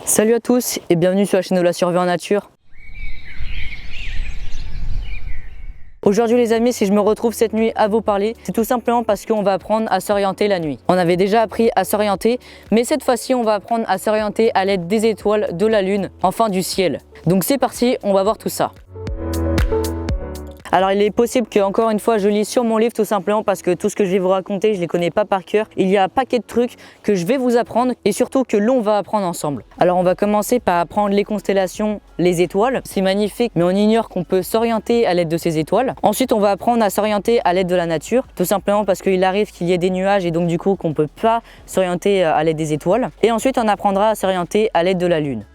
Salut à tous et bienvenue sur la chaîne de la survie en nature. Aujourd'hui les amis, si je me retrouve cette nuit à vous parler, c'est tout simplement parce qu'on va apprendre à s'orienter la nuit. On avait déjà appris à s'orienter, mais cette fois-ci on va apprendre à s'orienter à l'aide des étoiles, de la lune, enfin du ciel. Donc c'est parti, on va voir tout ça. Alors il est possible que encore une fois je lise sur mon livre tout simplement parce que tout ce que je vais vous raconter je ne les connais pas par cœur. Il y a un paquet de trucs que je vais vous apprendre et surtout que l'on va apprendre ensemble. Alors on va commencer par apprendre les constellations, les étoiles. C'est magnifique mais on ignore qu'on peut s'orienter à l'aide de ces étoiles. Ensuite on va apprendre à s'orienter à l'aide de la nature, tout simplement parce qu'il arrive qu'il y ait des nuages et donc du coup qu'on ne peut pas s'orienter à l'aide des étoiles. Et ensuite on apprendra à s'orienter à l'aide de la lune.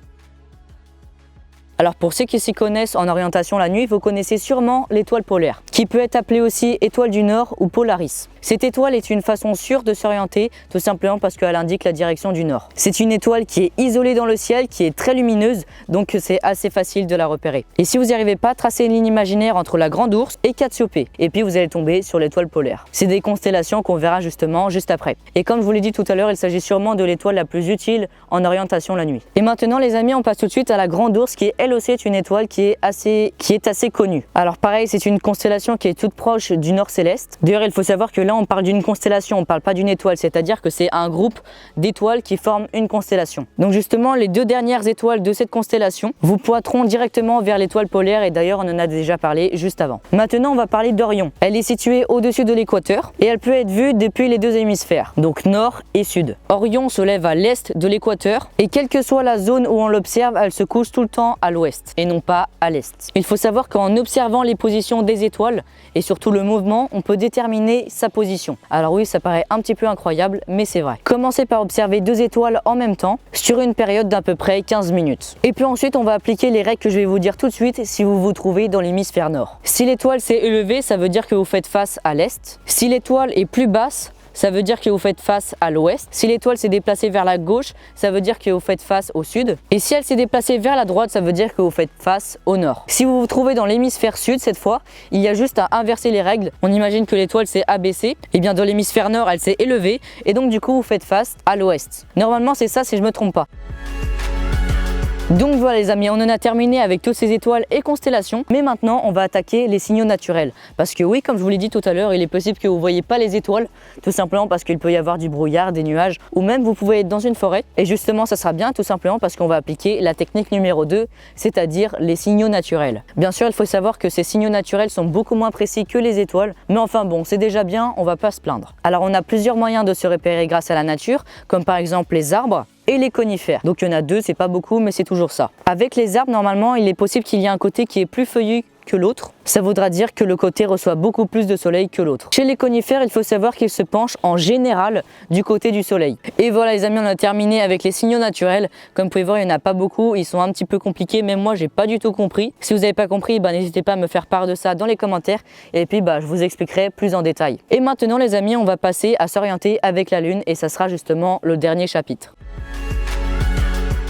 Alors pour ceux qui s'y connaissent en orientation la nuit, vous connaissez sûrement l'étoile polaire, qui peut être appelée aussi étoile du Nord ou Polaris. Cette étoile est une façon sûre de s'orienter, tout simplement parce qu'elle indique la direction du Nord. C'est une étoile qui est isolée dans le ciel, qui est très lumineuse, donc c'est assez facile de la repérer. Et si vous n'y arrivez pas, tracez une ligne imaginaire entre la Grande Ourse et Cassiopée, et puis vous allez tomber sur l'étoile polaire. C'est des constellations qu'on verra justement juste après. Et comme je vous l'ai dit tout à l'heure, il s'agit sûrement de l'étoile la plus utile en orientation la nuit. Et maintenant les amis, on passe tout de suite à la Grande Ourse, qui est elle aussi une étoile qui est assez connue. Alors pareil, c'est une constellation qui est toute proche du Nord céleste. D'ailleurs, il faut savoir que là on parle d'une constellation, on parle pas d'une étoile, c'est-à-dire que c'est un groupe d'étoiles qui forment une constellation. Donc justement, les deux dernières étoiles de cette constellation vous pointeront directement vers l'étoile polaire et d'ailleurs on en a déjà parlé juste avant. Maintenant, on va parler d'Orion. Elle est située au-dessus de l'équateur et elle peut être vue depuis les deux hémisphères, donc nord et sud. Orion se lève à l'est de l'équateur et quelle que soit la zone où on l'observe, elle se couche tout le temps à l'ouest et non pas à l'est. Il faut savoir qu'en observant les positions des étoiles et surtout le mouvement, on peut déterminer sa position. Alors oui, ça paraît un petit peu incroyable, mais c'est vrai. Commencez par observer deux étoiles en même temps sur une période d'à peu près 15 minutes. Et puis ensuite, on va appliquer les règles que je vais vous dire tout de suite si vous vous trouvez dans l'hémisphère nord. Si l'étoile s'est élevée, ça veut dire que vous faites face à l'est. Si l'étoile est plus basse, ça veut dire que vous faites face à l'ouest. Si l'étoile s'est déplacée vers la gauche, ça veut dire que vous faites face au sud. Et si elle s'est déplacée vers la droite, ça veut dire que vous faites face au nord. Si vous vous trouvez dans l'hémisphère sud cette fois, il y a juste à inverser les règles. On imagine que l'étoile s'est abaissée. Et bien dans l'hémisphère nord, elle s'est élevée. Et donc du coup, vous faites face à l'ouest. Normalement, c'est ça si je ne me trompe pas. Donc voilà les amis, on en a terminé avec toutes ces étoiles et constellations, mais maintenant on va attaquer les signaux naturels. Parce que oui, comme je vous l'ai dit tout à l'heure, il est possible que vous ne voyez pas les étoiles, tout simplement parce qu'il peut y avoir du brouillard, des nuages, ou même vous pouvez être dans une forêt. Et justement ça sera bien tout simplement parce qu'on va appliquer la technique numéro 2, c'est-à-dire les signaux naturels. Bien sûr, il faut savoir que ces signaux naturels sont beaucoup moins précis que les étoiles, mais enfin bon, c'est déjà bien, on va pas se plaindre. Alors on a plusieurs moyens de se repérer grâce à la nature, comme par exemple les arbres et les conifères. Donc il y en a deux, c'est pas beaucoup, mais c'est toujours ça. Avec les arbres, normalement, il est possible qu'il y ait un côté qui est plus feuillu que l'autre. Ça voudra dire que le côté reçoit beaucoup plus de soleil que l'autre. Chez les conifères, il faut savoir qu'ils se penchent en général du côté du soleil. Et voilà les amis, on a terminé avec les signaux naturels. Comme vous pouvez voir, il n'y en a pas beaucoup, ils sont un petit peu compliqués, même moi j'ai pas du tout compris. Si vous n'avez pas compris, n'hésitez pas à me faire part de ça dans les commentaires et puis je vous expliquerai plus en détail. Et maintenant les amis, on va passer à s'orienter avec la lune et ça sera justement le dernier chapitre.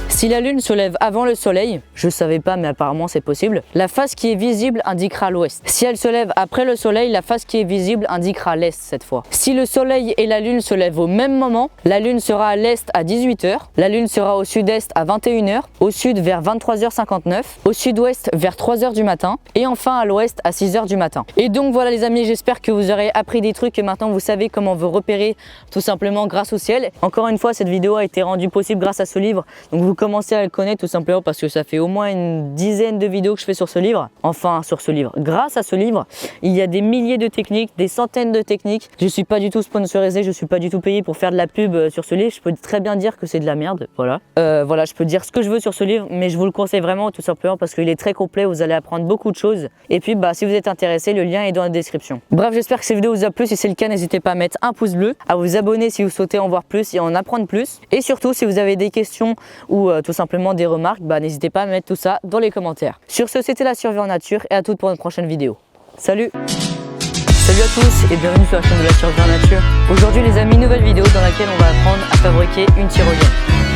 Si la lune se lève avant le soleil, je savais pas mais apparemment c'est possible, la face qui est visible indiquera l'ouest. Si elle se lève après le soleil, la face qui est visible indiquera l'est cette fois. Si le soleil et la lune se lèvent au même moment, la lune sera à l'est à 18 h, la lune sera au sud-est à 21 h, au sud vers 23h59, au sud-ouest vers 3 h du matin et enfin à l'ouest à 6 h du matin. Et donc voilà les amis, j'espère que vous aurez appris des trucs et maintenant vous savez comment vous repérer tout simplement grâce au ciel. Encore une fois, cette vidéo a été rendue possible grâce à ce livre, donc vous commencez à le connaître tout simplement parce que ça fait au moins une dizaine de vidéos que je fais sur ce livre. Enfin sur ce livre, grâce à ce livre, il y a des milliers de techniques, des centaines de techniques. Je suis pas du tout sponsorisé, je suis pas du tout payé pour faire de la pub sur ce livre. Je peux très bien dire que c'est de la merde, voilà. Voilà, je peux dire ce que je veux sur ce livre, mais je vous le conseille vraiment tout simplement parce qu'il est très complet, vous allez apprendre beaucoup de choses. Et puis si vous êtes intéressé, le lien est dans la description. Bref, j'espère que cette vidéo vous a plu. Si c'est le cas, n'hésitez pas à mettre un pouce bleu, à vous abonner si vous souhaitez en voir plus et en apprendre plus. Et surtout, si vous avez des questions ou tout simplement des remarques, n'hésitez pas à mettre tout ça dans les commentaires. Sur ce, c'était la survie en nature et à toutes pour une prochaine vidéo. Salut! Salut à tous et bienvenue sur la chaîne de la survie en nature. Aujourd'hui les amis, nouvelle vidéo dans laquelle on va apprendre à fabriquer une tyrolienne.